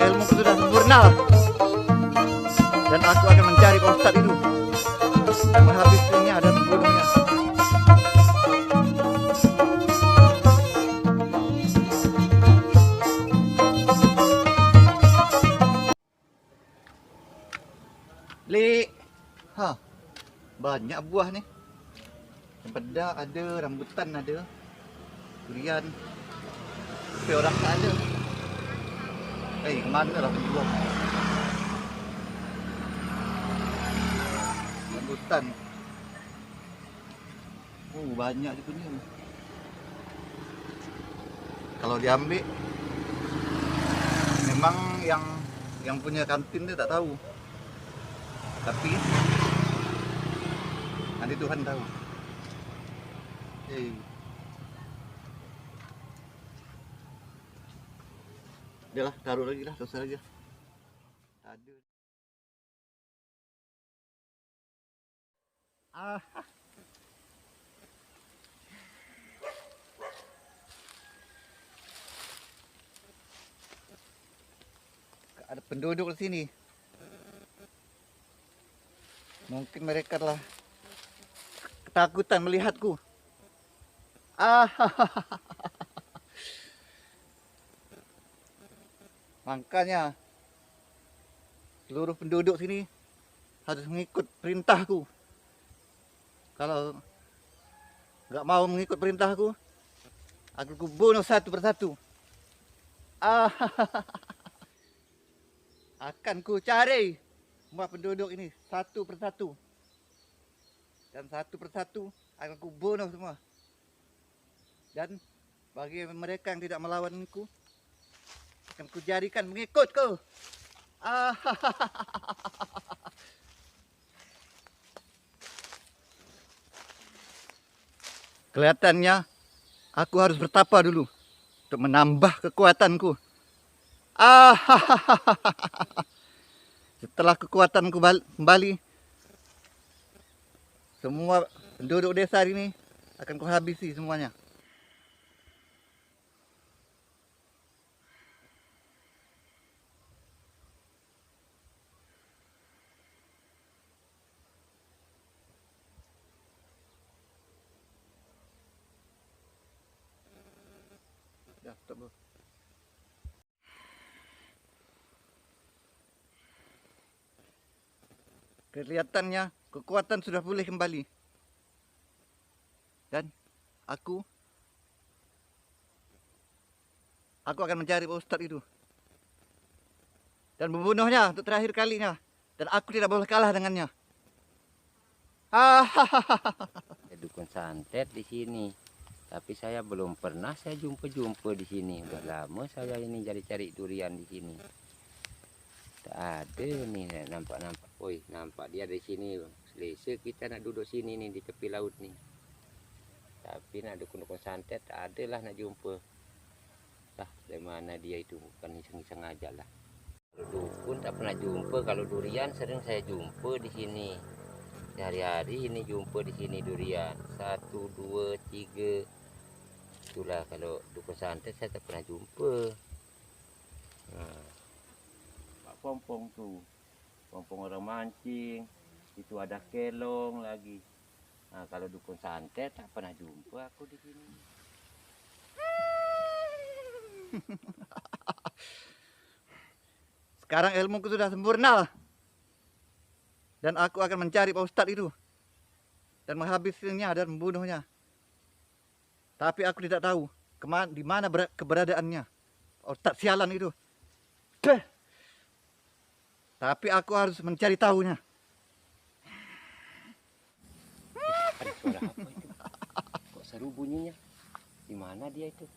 ilmuku sudah sempurna, dan aku akan mencari Pak Ustadz itu dan menghabisinya dan membunuhnya. Li, banyak buah nih. Cempedak ada, rambutan ada, durian. Tapi orang tak ada. Kemana lah penjual? Rambutan. Banyak dia punya. Kalau diambil, memang yang punya kantin dia tak tahu. Tapi nanti Tuhan tahu. Udahlah, taruh lagi lah, selesai aja. Ada. Ada penduduk di sini. Mungkin mereka telah ketakutan melihatku. Makanya seluruh penduduk sini harus mengikut perintahku. Kalau nggak mau mengikut perintahku, aku bunuh satu persatu. Akan ku cari semua penduduk ini satu persatu, dan satu persatu akan ku bunuh semua. Dan bagi mereka yang tidak melawanku, akan kujadikan mengikutku. Kelihatannya aku harus bertapa dulu untuk menambah kekuatanku. Setelah kekuatanku kembali, semua penduduk desa ini akan kuhabisi semuanya. Stop. Kelihatannya kekuatan sudah pulih kembali. Dan aku akan mencari Pak Ustadz itu dan membunuhnya untuk terakhir kalinya. Dan aku tidak boleh kalah dengannya. Dukun santet di sini. Tapi saya belum pernah saya jumpa di sini. Udah lama saya ini cari-cari durian di sini. Tak ada nih, nampak. Woi, nampak dia di sini. Selesa kita nak duduk sini nih di tepi laut nih. Tapi nak dukun-dukun santet tak ada lah nak jumpa. Dah, dari mana dia itu? Bukan iseng-iseng aja lah. Kalau dukun tak pernah jumpa. Kalau durian sering saya jumpa di sini. Hari-hari ini jumpa di sini durian 1, 2, 3. Itulah kalau dukun santet saya tak pernah jumpa. Pak Pompong tuh, Pompong orang mancing. Itu ada kelong lagi. Nah, kalau dukun santet tak pernah jumpa aku di sini. Sekarang ilmuku sudah sempurna, dan aku akan mencari Pak Ustadz itu dan menghabisinya dan membunuhnya. Tapi aku tidak tahu di mana keberadaannya Pak Ustadz sialan itu. Tapi aku harus mencari tahunya. Ada suara apa itu? Kok seru bunyinya? Di mana dia itu?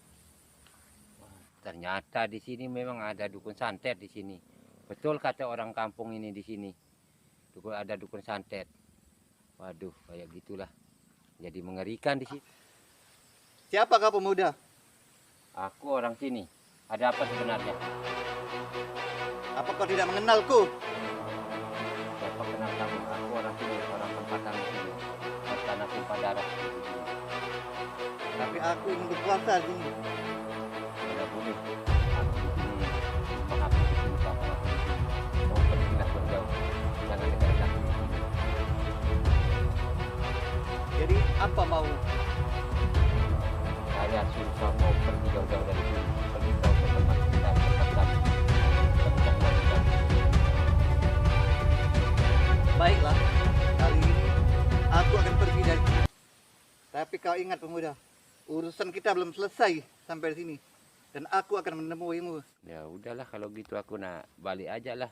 Wah, ternyata di sini memang ada dukun santet di sini. Betul kata orang kampung ini di sini. Ada dukun santet. Waduh, kayak gitulah. Jadi mengerikan di sini. Siapakah pemuda? Aku orang sini. Ada apa sebenarnya? Apa kau tidak mengenalku? Siapa kenal kamu? Aku orang sini, orang tempatan di sini. Tanah tumpah darah di sini. Tapi aku ingin berpuasa di sini. Tidak boleh. Aku di sini. Memang aku di sini Apa mau? Saya suruh kamu pergi jauh-jauh dari sini. Pergi kau ke tempat kita, tempat kami. Tempat wanita. Baiklah, kali ini aku akan pergi dari sini. Tapi kau ingat pemuda, urusan kita belum selesai sampai di sini. Dan aku akan menemuimu. Ya udahlah kalau gitu aku nak balik aja lah.